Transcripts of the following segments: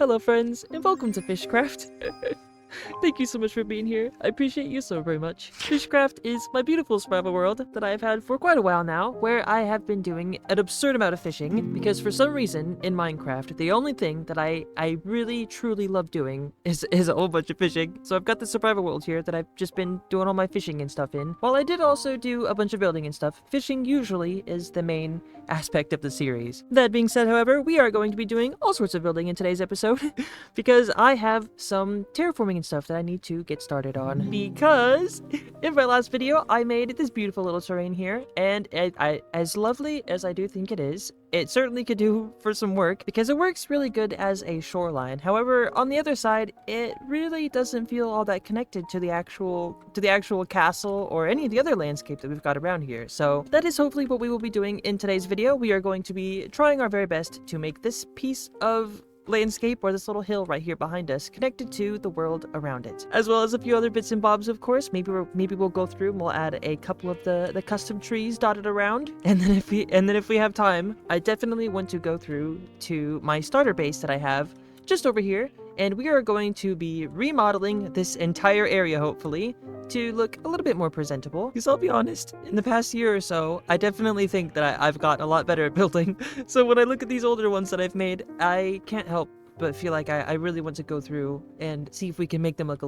Hello friends, and welcome to Fishcraft. Thank you so much for being here. I appreciate you so very much. Fishcraft is my beautiful survival world that I've had for quite a while now, where I have been doing an absurd amount of fishing, because for some reason in Minecraft, the only thing that I really truly love doing is a whole bunch of fishing. So I've got the survival world here that I've just been doing all my fishing and stuff in. While I did also do a bunch of building and stuff, fishing usually is the main aspect of the series. That being said, however, we are going to be doing all sorts of building in today's episode, because I have some terraforming and stuff that I need to get started on. Because in my last video, I made this beautiful little terrain here, and as lovely as I do think it is, it certainly could do for some work, because it works really good as a shoreline. However, on the other side, it really doesn't feel all that connected to the actual castle or any of the other landscape that we've got around here. So that is hopefully what we will be doing in today's video. We are going to be trying our very best to make this piece of landscape, or this little hill right here behind us, connected to the world around it, as well as a few other bits and bobs, of course. Maybe we'll go through and we'll add a couple of the custom trees dotted around, and then if we have time, I definitely want to go through to my starter base that I have just over here, and we are going to be remodeling this entire area, hopefully, to look a little bit more presentable. Because I'll be honest, in the past year or so, I definitely think that I've gotten a lot better at building. So when I look at these older ones that I've made, I can't help but feel like I really want to go through and see if we can make them look a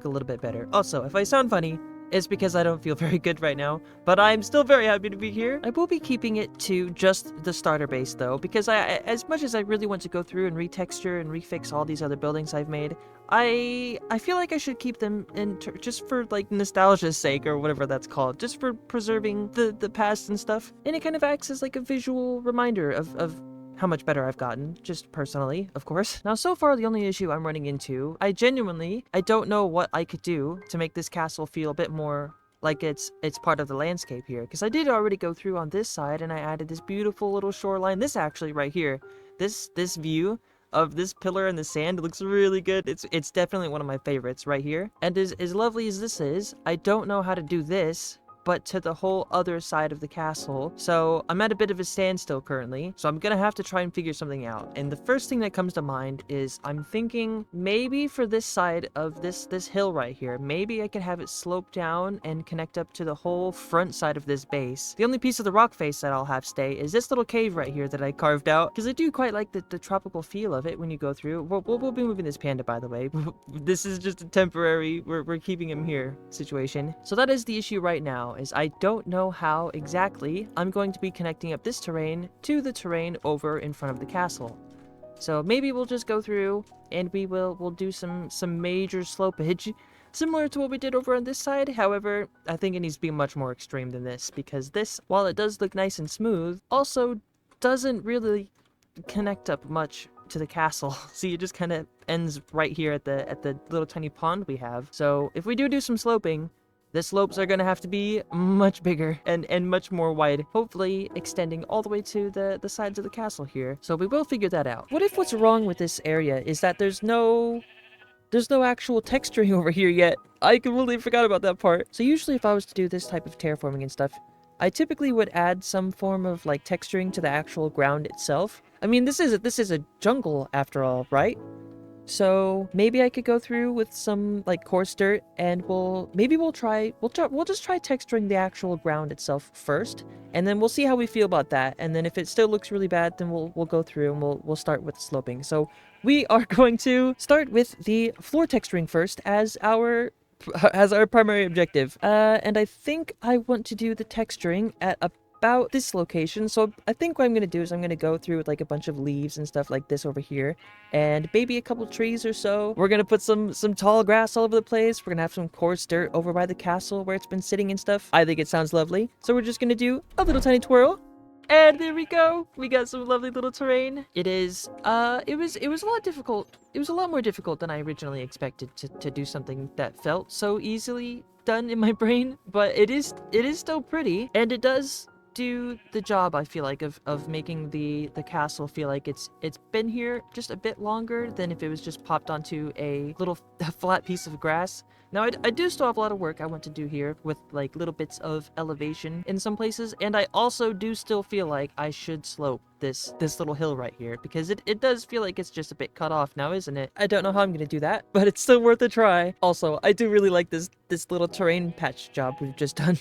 little bit better. Also, if I sound funny, it's because I don't feel very good right now, but I'm still very happy to be here. I will be keeping it to just the starter base though, because as much as I really want to go through and retexture and refix all these other buildings I've made, I feel like I should keep them in just for like nostalgia's sake, or whatever that's called, just for preserving the past and stuff. And it kind of acts as like a visual reminder of how much better I've gotten, just personally, of course. Now, so far, the only issue I'm running into, I don't know what I could do to make this castle feel a bit more like it's part of the landscape here. Because I did already go through on this side, and I added this beautiful little shoreline. This actually right here, this view of this pillar in the sand looks really good. It's definitely one of my favorites right here. And as lovely as this is, I don't know how to do this, but to the whole other side of the castle. So I'm at a bit of a standstill currently, so I'm gonna have to try and figure something out. And the first thing that comes to mind is I'm thinking maybe for this side of this hill right here, maybe I could have it slope down and connect up to the whole front side of this base. The only piece of the rock face that I'll have stay is this little cave right here that I carved out, because I do quite like the tropical feel of it when you go through. We'll be moving this panda, by the way. This is just a temporary, we're keeping him here situation. So that is the issue right now, is I don't know how exactly I'm going to be connecting up this terrain to the terrain over in front of the castle. So maybe we'll just go through and we'll do some major slopage, similar to what we did over on this side. However, I think it needs to be much more extreme than this, because this, while it does look nice and smooth, also doesn't really connect up much to the castle. See, it just kind of ends right here at the little tiny pond we have. So if we do some sloping, the slopes are going to have to be much bigger and much more wide, hopefully extending all the way to the sides of the castle here. So we will figure that out. What if what's wrong with this area is that there's no actual texturing over here yet? I completely forgot about that part. So usually if I was to do this type of terraforming and stuff, I typically would add some form of like texturing to the actual ground itself. I mean, this is a jungle after all, right? So maybe I could go through with some like coarse dirt, and we'll just try texturing the actual ground itself first, and then we'll see how we feel about that. And then if it still looks really bad, then we'll go through and we'll start with sloping. So we are going to start with the floor texturing first as our primary objective. And I think I want to do the texturing at about this location. So I think what I'm going to do is I'm going to go through with like a bunch of leaves and stuff like this over here, and maybe a couple trees or so. We're going to put some tall grass all over the place. We're going to have some coarse dirt over by the castle where it's been sitting and stuff. I think it sounds lovely. So we're just going to do a little tiny twirl. And there we go. We got some lovely little terrain. It was a lot difficult. It was a lot more difficult than I originally expected to do something that felt so easily done in my brain, but it is still pretty, and it does do the job, I feel like, of making the castle feel like it's been here just a bit longer than if it was just popped onto a little flat piece of grass. Now, I do still have a lot of work I want to do here with like little bits of elevation in some places, and I also do still feel like I should slope this little hill right here, because it does feel like it's just a bit cut off now, isn't it? I don't know how I'm gonna do that, but it's still worth a try. Also, I do really like this little terrain patch job we've just done.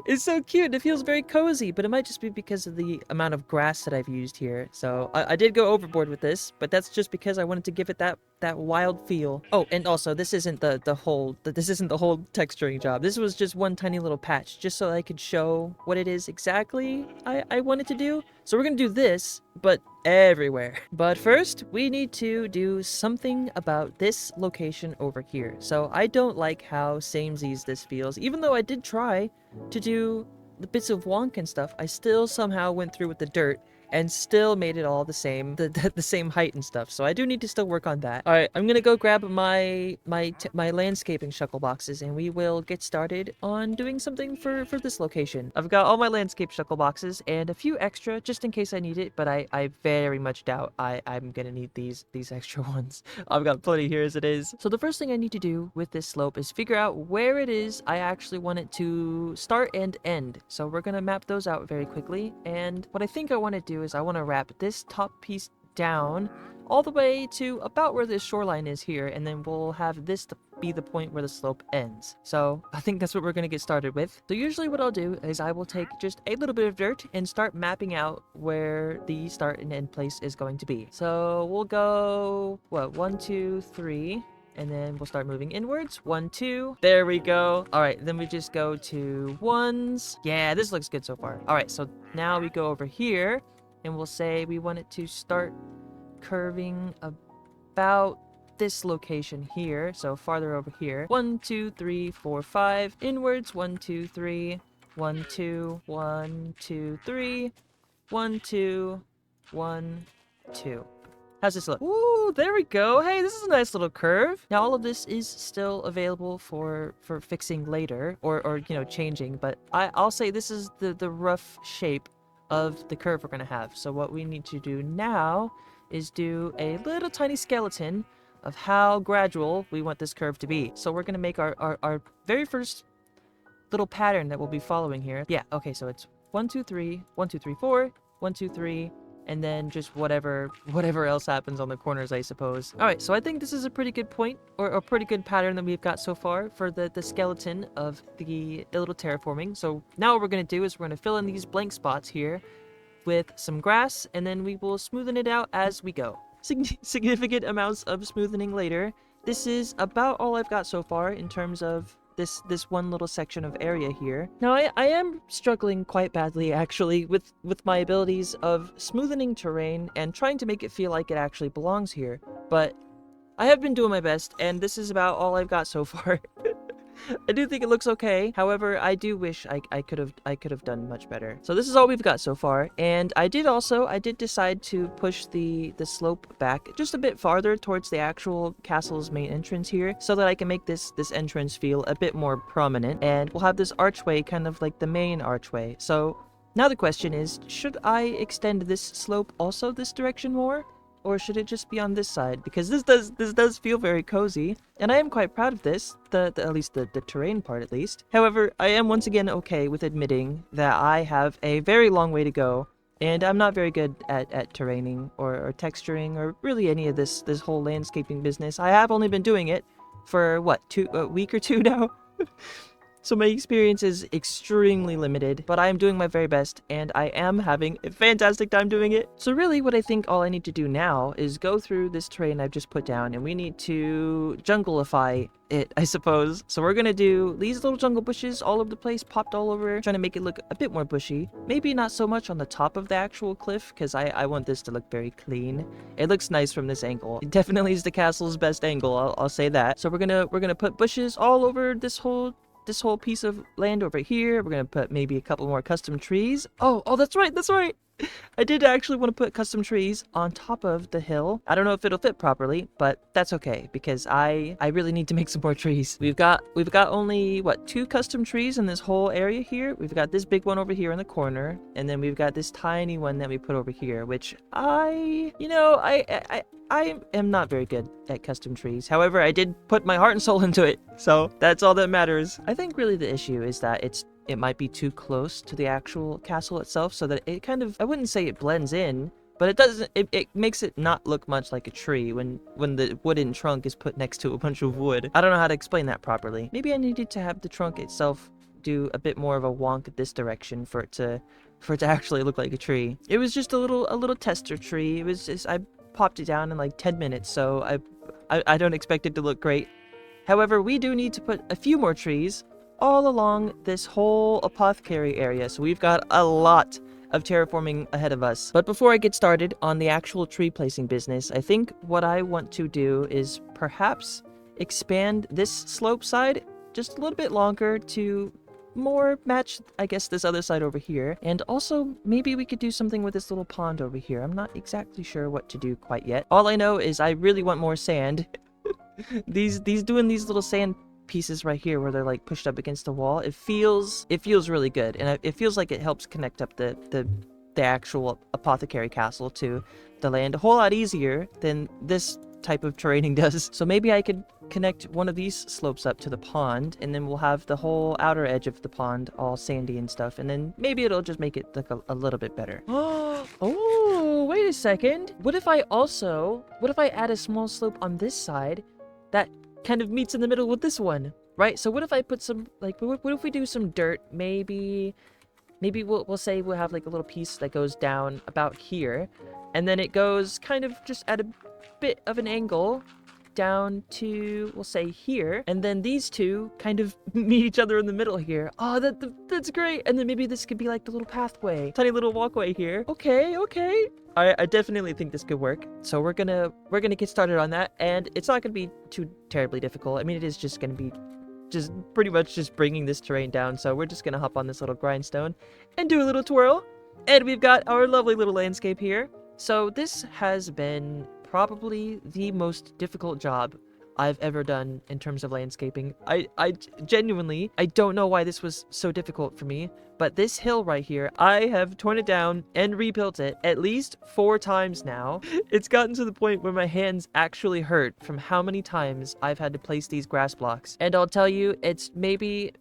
It's so cute. It feels very cozy, but it might just be because of the amount of grass that I've used here. So I did go overboard with this, but that's just because I wanted to give it that wild feel. Oh, and also this isn't the whole texturing job. This was just one tiny little patch, just so I could show what it is exactly I wanted to do. So we're gonna do this, but everywhere. But first, we need to do something about this location over here. So I don't like how samesies this feels. Even though I did try to do the bits of wonk and stuff, I still somehow went through with the dirt and still made it all the same, the same height and stuff. So I do need to still work on that. All right, I'm gonna go grab my landscaping shuckle boxes, and we will get started on doing something for this location. I've got all my landscape shuckle boxes and a few extra just in case I need it, but I very much doubt I'm gonna need these extra ones. I've got plenty here as it is. So the first thing I need to do with this slope is figure out where it is I actually want it to start and end. So we're gonna map those out very quickly, and what I think I want to do is I want to wrap this top piece down all the way to about where this shoreline is here, and then we'll have this to be the point where the slope ends. So I think that's what we're going to get started with. So usually what I'll do is I will take just a little bit of dirt and start mapping out where the start and end place is going to be. So we'll go, what, 1, 2, 3. And then we'll start moving inwards. 1, 2. There we go. All right, then we just go to ones. Yeah, this looks good so far. All right, so now we go over here, and we'll say we want it to start curving about this location here. So farther over here. 1, 2, 3, 4, 5. Inwards. 1, 2, 3. 1, 2. 1, 2, 3. 1, 2. 1, 2. How's this look? Ooh, there we go. Hey, this is a nice little curve. Now, all of this is still available for fixing later, or you know, changing, but I'll say this is the rough shape of the curve we're gonna have. So what we need to do now is do a little tiny skeleton of how gradual we want this curve to be. So we're gonna make our very first little pattern that we'll be following here. Yeah, okay, so it's 1, 2, 3, 1, 2, 3, 4, 1, 2, 3, and then just whatever else happens on the corners, I suppose. All right, so I think this is a pretty good point, or a pretty good pattern that we've got so far for the skeleton of the little terraforming. So now what we're going to do is we're going to fill in these blank spots here with some grass, and then we will smoothen it out as we go. Significant amounts of smoothing later. This is about all I've got so far in terms of this one little section of area here. Now I am struggling quite badly actually with my abilities of smoothing terrain and trying to make it feel like it actually belongs here, but I have been doing my best, and this is about all I've got so far. I do think it looks okay. However, I do wish I could have done much better. So this is all we've got so far, and I did decide to push the slope back just a bit farther towards the actual castle's main entrance here, so that I can make this entrance feel a bit more prominent, and we'll have this archway kind of like the main archway. So now the question is, should I extend this slope also this direction more? Or should it just be on this side? Because this does feel very cozy, and I am quite proud of this, at least the terrain part at least. However, I am once again okay with admitting that I have a very long way to go, and I'm not very good at terraining or texturing or really any of this whole landscaping business. I have only been doing it for what, a week or two now? So my experience is extremely limited, but I am doing my very best, and I am having a fantastic time doing it. So really what I think all I need to do now is go through this terrain I've just put down, and we need to jungleify it, I suppose. So we're gonna do these little jungle bushes all over the place, popped all over, trying to make it look a bit more bushy. Maybe not so much on the top of the actual cliff, because I want this to look very clean. It looks nice from this angle. It definitely is the castle's best angle, I'll say that. So we're gonna put bushes all over this whole piece of land over here. We're gonna put maybe a couple more custom trees. Oh, that's right. I did actually want to put custom trees on top of the hill. I don't know if it'll fit properly, but that's okay because I really need to make some more trees. We've got only what, 2 custom trees in this whole area here. We've got this big one over here in the corner, and then we've got this tiny one that we put over here, which I am not very good at custom trees. However, I did put my heart and soul into it, so that's all that matters. I think really the issue is that it might be too close to the actual castle itself, so that it kind of, I wouldn't say it blends in, but it doesn't, it makes it not look much like a tree when the wooden trunk is put next to a bunch of wood. I don't know how to explain that properly. Maybe I needed to have the trunk itself do a bit more of a wonk this direction for it to actually look like a tree. It was just a little tester tree. It was just, I popped it down in like 10 minutes, so I don't expect it to look great. However, we do need to put a few more trees all along this whole apothecary area, so we've got a lot of terraforming ahead of us. But before I get started on the actual tree placing business, I think what I want to do is perhaps expand this slope side just a little bit longer to more match, I guess, this other side over here. And also, maybe we could do something with this little pond over here. I'm not exactly sure what to do quite yet. All I know is I really want more sand. these little sand pieces right here where they're like pushed up against the wall, it feels really good, and it feels like it helps connect up the actual apothecary castle to the land a whole lot easier than this type of terraining does. So maybe I could connect one of these slopes up to the pond, and then we'll have the whole outer edge of the pond all sandy and stuff, and then maybe it'll just make it look a little bit better. Oh, wait a second. What if I add a small slope on this side that kind of meets in the middle with this one, right? So what if I put some, like, what if we do some dirt? Maybe we'll say we'll have like a little piece that goes down about here, and then it goes kind of just at a bit of an angle down to, we'll say, here, and then these two kind of meet each other in the middle here. Oh, that's great. And then maybe this could be like the little pathway, tiny little walkway here. Okay. I definitely think this could work. So we're gonna get started on that, and it's not gonna be too terribly difficult. I mean, it is just gonna be just pretty much just bringing this terrain down. So we're just gonna hop on this little grindstone and do a little twirl, and we've got our lovely little landscape here. So this has been probably the most difficult job I've ever done in terms of landscaping. I genuinely, I don't know why this was so difficult for me, but this hill right here, I have torn it down and rebuilt it at least 4 times now. It's gotten to the point where my hands actually hurt from how many times I've had to place these grass blocks. And I'll tell you, it's maybe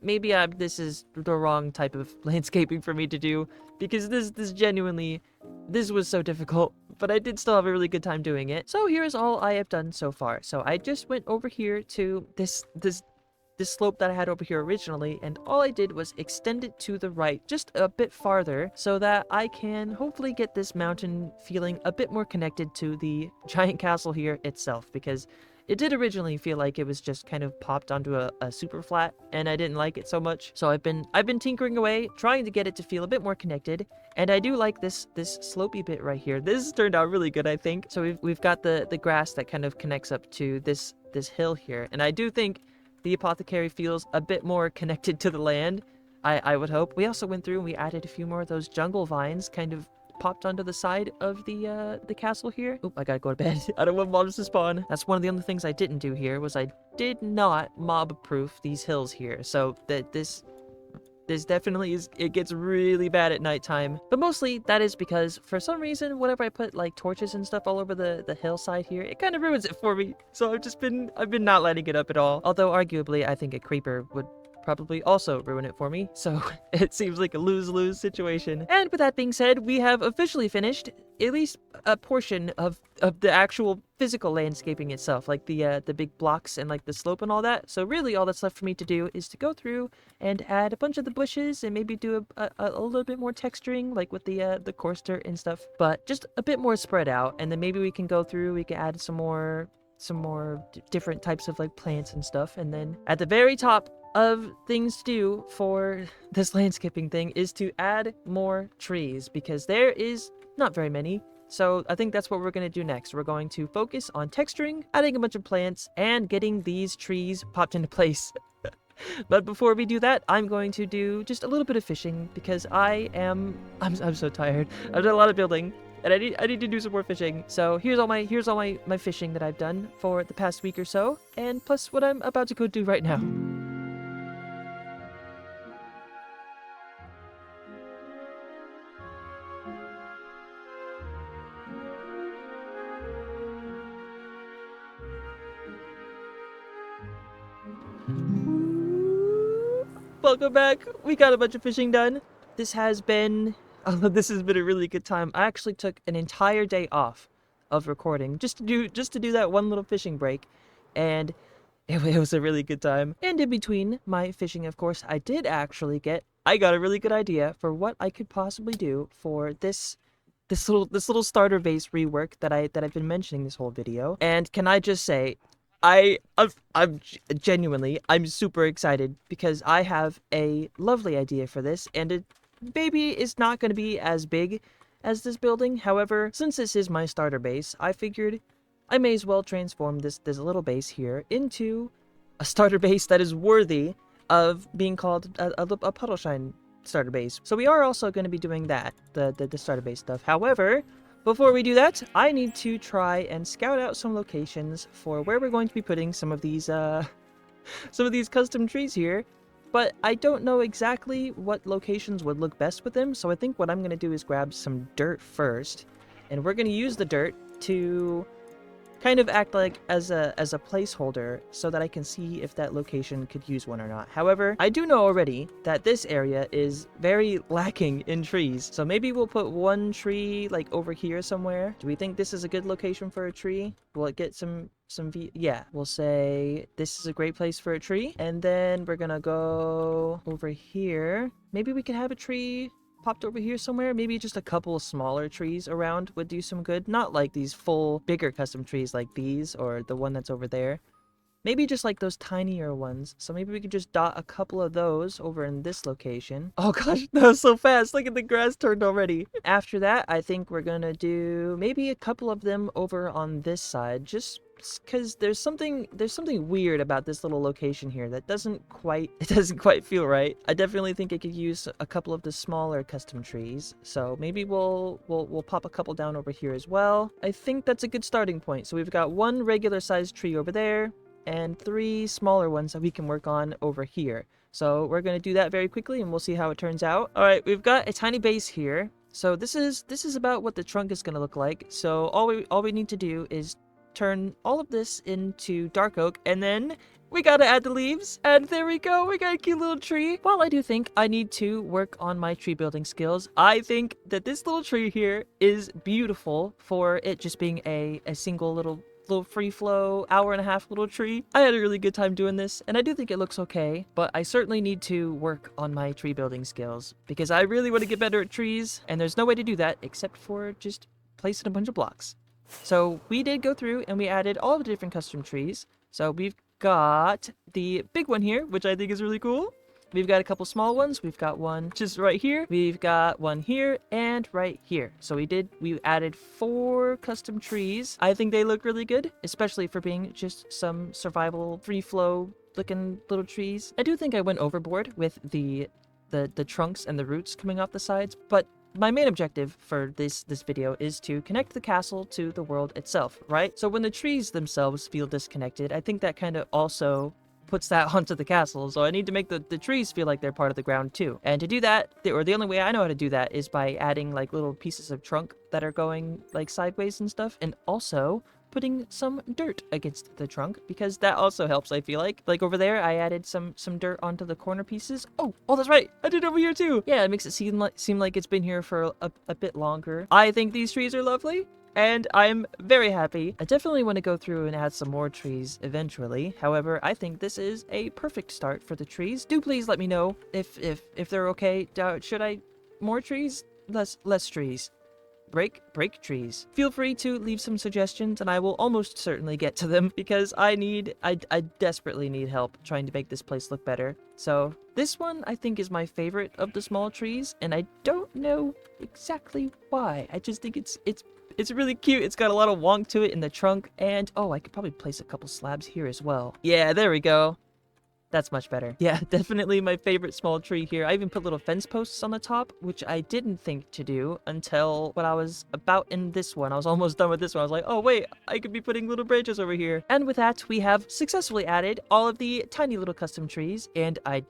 this is the wrong type of landscaping for me to do, because this genuinely, this was so difficult, but I did still have a really good time doing it. So here's all I have done so far. So I just went over here to this slope that I had over here originally, and all I did was extend it to the right just a bit farther so that I can hopefully get this mountain feeling a bit more connected to the giant castle here itself, because it did originally feel like it was just kind of popped onto a super flat, and I didn't like it so much. So I've been tinkering away, trying to get it to feel a bit more connected, and I do like this slopey bit right here. This turned out really good, I think. So we've got the grass that kind of connects up to this hill here, and I do think the apothecary feels a bit more connected to the land. I would hope. We also went through and we added a few more of those jungle vines, kind of popped onto the side of the castle here. Oop, I gotta go to bed. I don't want mobs to spawn. That's one of the other things I didn't do here, was I did not mob-proof these hills here. So that this definitely is, it gets really bad at nighttime. But mostly that is because for some reason, whenever I put like torches and stuff all over the hillside here, it kind of ruins it for me. So I've been not letting it up at all. Although arguably I think a creeper would probably also ruin it for me, so it seems like a lose-lose situation. And with that being said, we have officially finished at least a portion of the actual physical landscaping itself, like the big blocks and like the slope and all that. So really all that's left for me to do is to go through and add a bunch of the bushes and maybe do a little bit more texturing, like with the coarse dirt and stuff, but just a bit more spread out. And then maybe we can go through, we can add some more different types of like plants and stuff. And then at the very top of things to do for this landscaping thing is to add more trees, because there is not very many. So I think that's what we're going to do next. We're going to focus on texturing, adding a bunch of plants, and getting these trees popped into place. But before we do that, I'm going to do just a little bit of fishing because I'm so tired. I've done a lot of building and I need to do some more fishing. So here's all my fishing that I've done for the past week or so, and plus what I'm about to go do right now. Welcome back. We got a bunch of fishing done. This has been this has been a really good time. I actually took an entire day off of recording just to do that one little fishing break, and it was a really good time. And in between my fishing, of course, I got a really good idea for what I could possibly do for this little starter base rework that I've been mentioning this whole video. And can I just say, I'm genuinely, I'm super excited because I have a lovely idea for this, and it maybe is not going to be as big as this building. However, since this is my starter base, I figured I may as well transform this little base here into a starter base that is worthy of being called a Puddleshine starter base. So we are also going to be doing that, the starter base stuff. However, before we do that, I need to try and scout out some locations for where we're going to be putting some of these custom trees here. But I don't know exactly what locations would look best with them, so I think what I'm going to do is grab some dirt first, and we're going to use the dirt to kind of act like as a placeholder so that I can see if that location could use one or not. However, I do know already that this area is very lacking in trees, so maybe we'll put one tree like over here somewhere. Do we think this is a good location for a tree? Will it get yeah, we'll say this is a great place for a tree, and then we're gonna go over here. Maybe we could have a tree popped over here somewhere. Maybe just a couple of smaller trees around would do some good. Not like these full bigger custom trees like these or the one that's over there. Maybe just like those tinier ones. So maybe we could just dot a couple of those over in this location. Oh gosh, that was so fast. Look at the grass turned already. After that, I think we're gonna do maybe a couple of them over on this side, just because there's something weird about this little location here that doesn't quite feel right. I definitely think it could use a couple of the smaller custom trees, so maybe we'll pop a couple down over here as well. I think that's a good starting point. So we've got one regular sized tree over there and 3 smaller ones that we can work on over here. So we're going to do that very quickly and we'll see how it turns out. All right, we've got a tiny base here. So this is about what the trunk is going to look like. So all we need to do is turn all of this into dark oak, and then we gotta add the leaves, and there we go. We got a cute little tree. While I do think I need to work on my tree building skills, I think that this little tree here is beautiful for it just being a single little free flow hour-and-a-half little tree. I had a really good time doing this, and I do think it looks okay, but I certainly need to work on my tree building skills because I really want to get better at trees, and there's no way to do that except for just placing a bunch of blocks. So we did go through and we added all of the different custom trees. So we've got the big one here, which I think is really cool. We've got a couple small ones. We've got one just right here. We've got one here and right here. So we added 4 custom trees. I think they look really good, especially for being just some survival free flow looking little trees. I do think I went overboard with the trunks and the roots coming off the sides, but my main objective for this video is to connect the castle to the world itself, right? So when the trees themselves feel disconnected, I think that kind of also puts that onto the castle. So I need to make the trees feel like they're part of the ground too. And to do that, the only way I know how to do that is by adding like little pieces of trunk that are going like sideways and stuff, and also putting some dirt against the trunk, because that also helps, I feel like. Like over there, I added some dirt onto the corner pieces. Oh, that's right. I did over here too. Yeah, it makes it seem like it's been here for a bit longer. I think these trees are lovely, and I'm very happy. I definitely want to go through and add some more trees eventually. However, I think this is a perfect start for the trees. Do please let me know if they're okay. Should I more trees? Less trees? Break trees. Feel free to leave some suggestions and I will almost certainly get to them, because I desperately need help trying to make this place look better. So this one I think is my favorite of the small trees, and I don't know exactly why. I just think it's really cute. It's got a lot of wonk to it in the trunk, and oh, I could probably place a couple slabs here as well. Yeah, there we go. That's much better. Yeah, definitely my favorite small tree here. I even put little fence posts on the top, which I didn't think to do until when I was about in this one. I was almost done with this one. I was like, oh wait, I could be putting little branches over here. And with that, we have successfully added all of the tiny little custom trees, and I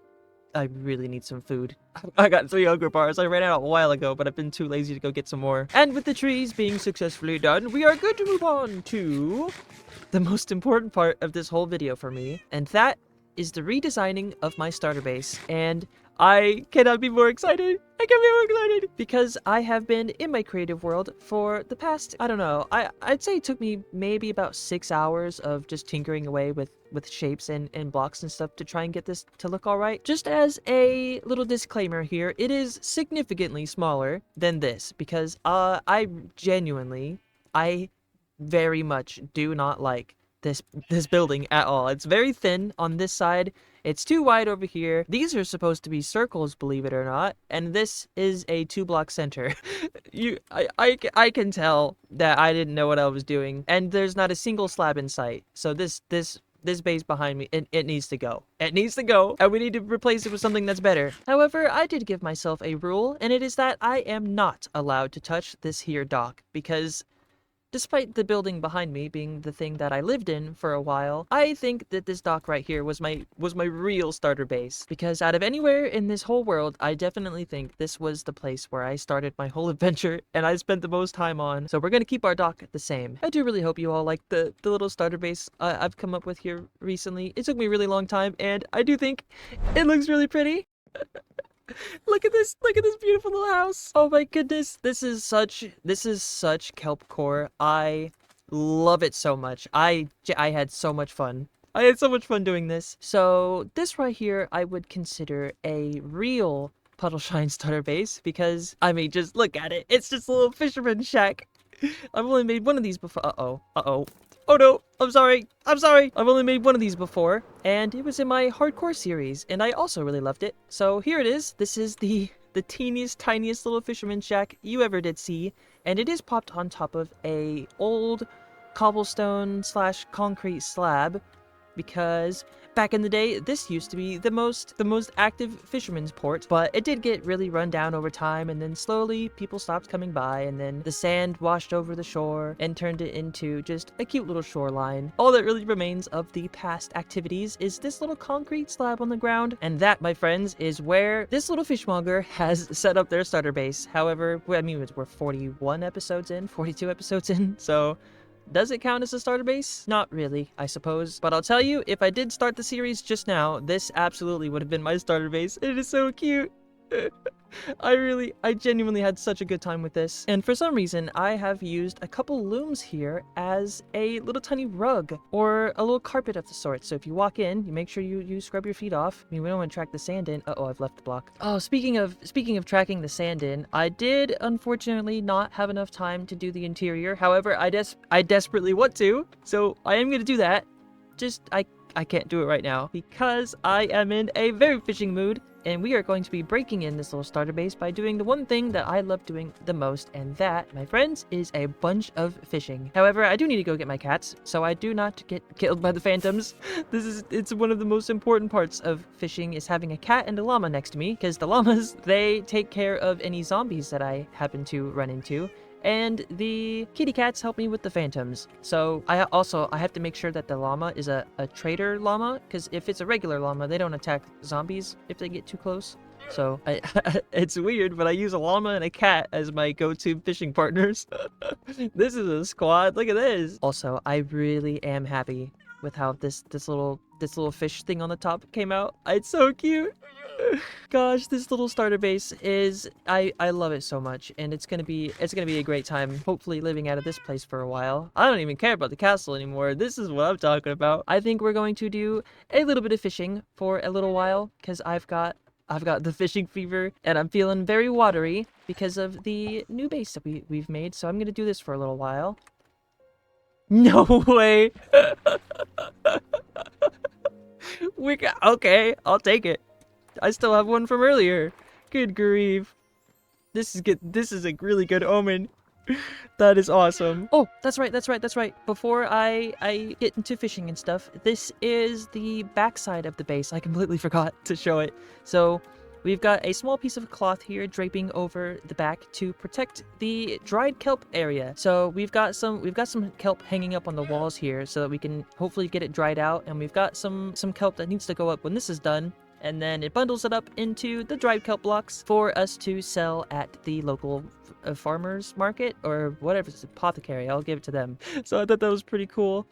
really need some food. I got 3 hunger bars. I ran out a while ago, but I've been too lazy to go get some more. And with the trees being successfully done, we are good to move on to the most important part of this whole video for me, and that is the redesigning of my starter base. And I cannot be more excited. I can't be more excited because I have been in my creative world for the past, I don't know, I'd say it took me maybe about 6 hours of just tinkering away with shapes and blocks and stuff to try and get this to look all right. Just as a little disclaimer here, it is significantly smaller than this because I very much do not like this building at all. It's very thin on this side. It's too wide over here. These are supposed to be circles, believe it or not, and this is a 2-block center. I can tell that I didn't know what I was doing, and there's not a single slab in sight. So this base behind me, it needs to go. It needs to go, and we need to replace it with something that's better. However, I did give myself a rule, and it is that I am not allowed to touch this here dock, because despite the building behind me being the thing that I lived in for a while, I think that this dock right here was my real starter base. Because out of anywhere in this whole world, I definitely think this was the place where I started my whole adventure and I spent the most time on. So we're gonna keep our dock the same. I do really hope you all like the little starter base I've come up with here recently. It took me a really long time, and I do think it looks really pretty. Look at this beautiful little house. Oh my goodness. This is such kelp core. I love it so much. I had so much fun. I had so much fun doing this. So this right here, I would consider a real Puddleshine starter base because, I mean, just look at it. It's just a little fisherman shack. I've only made one of these before. Uh-oh. Oh no, I'm sorry. I've only made one of these before, and it was in my hardcore series, and I also really loved it. So here it is. This is the teeniest, tiniest little fisherman shack you ever did see, and it is popped on top of a old cobblestone / concrete slab, because back in the day, this used to be the most active fisherman's port, but it did get really run down over time, and then slowly people stopped coming by, and then the sand washed over the shore and turned it into just a cute little shoreline. All that really remains of the past activities is this little concrete slab on the ground, and that, my friends, is where this little fishmonger has set up their starter base. However, I mean, we're 42 episodes in, so does it count as a starter base? Not really, I suppose. But I'll tell you, if I did start the series just now, this absolutely would have been my starter base. It is so cute. I genuinely had such a good time with this. And for some reason, I have used a couple looms here as a little tiny rug or a little carpet of the sort. So if you walk in, you make sure you scrub your feet off. I mean, we don't want to track the sand in. Uh-oh, I've left the block. Oh, speaking of tracking the sand in, I did unfortunately not have enough time to do the interior. However, I desperately want to, so I am going to do that. Just, I can't do it right now because I am in a very fishing mood, and we are going to be breaking in this little starter base by doing the one thing that I love doing the most, and that, my friends, is a bunch of fishing. However, I do need to go get my cats, so I do not get killed by the phantoms. It's one of the most important parts of fishing is having a cat and a llama next to me, because the llamas, they take care of any zombies that I happen to run into, and the kitty cats help me with the phantoms. So I have to make sure that the llama is a trader llama, because if it's a regular llama, they don't attack zombies if they get too close. So it's weird, but I use a llama and a cat as my go-to fishing partners. This is a squad. Look at this. Also, I really am happy with how this little fish thing on the top came out. It's so cute. Gosh, this little starter base is, I love it so much, and it's gonna be a great time, hopefully living out of this place for a while. I don't even care about the castle anymore. This is what I'm talking about. I think we're going to do a little bit of fishing for a little while, because I've got the fishing fever, and I'm feeling very watery because of the new base that we've made, so I'm gonna do this for a little while. No way! Okay, I'll take it. I still have one from earlier. Good grief. This is good. This is a really good omen. That is awesome. Oh, that's right. Before I get into fishing and stuff, this is the backside of the base. I completely forgot to show it. So we've got a small piece of cloth here draping over the back to protect the dried kelp area. So we've got some kelp hanging up on the walls here so that we can hopefully get it dried out, and we've got some kelp that needs to go up when this is done. And then it bundles it up into the dried kelp blocks for us to sell at the local farmer's market or whatever, it's apothecary. I'll give it to them. So I thought that was pretty cool.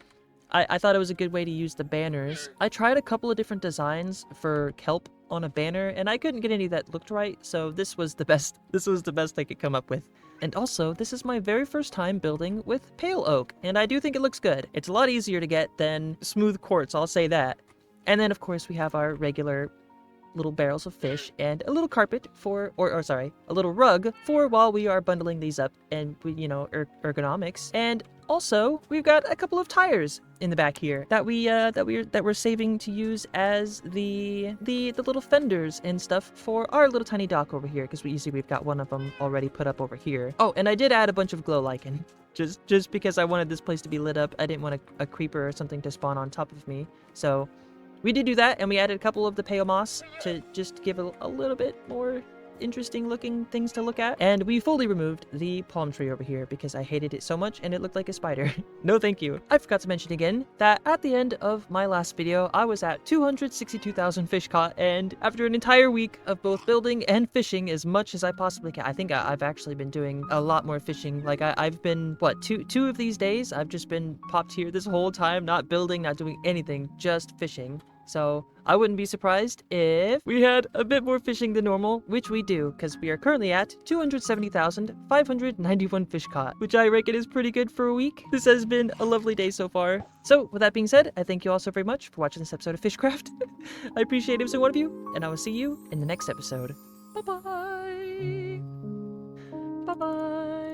I thought it was a good way to use the banners. I tried a couple of different designs for kelp on a banner, and I couldn't get any that looked right, so this was the best I could come up with. And also, this is my very first time building with pale oak, and I do think it looks good. It's a lot easier to get than smooth quartz, I'll say that. And then, of course, we have our regular little barrels of fish and a little carpet for, a little rug for while we are bundling these up and, ergonomics. And also, we've got a couple of tires in the back here that we're saving to use as the little fenders and stuff for our little tiny dock over here, because we've got one of them already put up over here. Oh, and I did add a bunch of glow lichen. Just because I wanted this place to be lit up. I didn't want a creeper or something to spawn on top of me. So we did do that, and we added a couple of the pale moss to just give a little bit more interesting looking things to look at. And we fully removed the palm tree over here because I hated it so much and it looked like a spider. No thank you. I forgot to mention again that at the end of my last video, I was at 262,000 fish caught, and after an entire week of both building and fishing as much as I possibly can, I think I've actually been doing a lot more fishing. Like I've been, what, two of these days, I've just been popped here this whole time, not building, not doing anything, just fishing. So I wouldn't be surprised if we had a bit more fishing than normal, which we do, because we are currently at 270,591 fish caught, which I reckon is pretty good for a week. This has been a lovely day so far. So with that being said, I thank you all so very much for watching this episode of Fishcraft. I appreciate every single one of you, and I will see you in the next episode. Bye-bye. Bye-bye.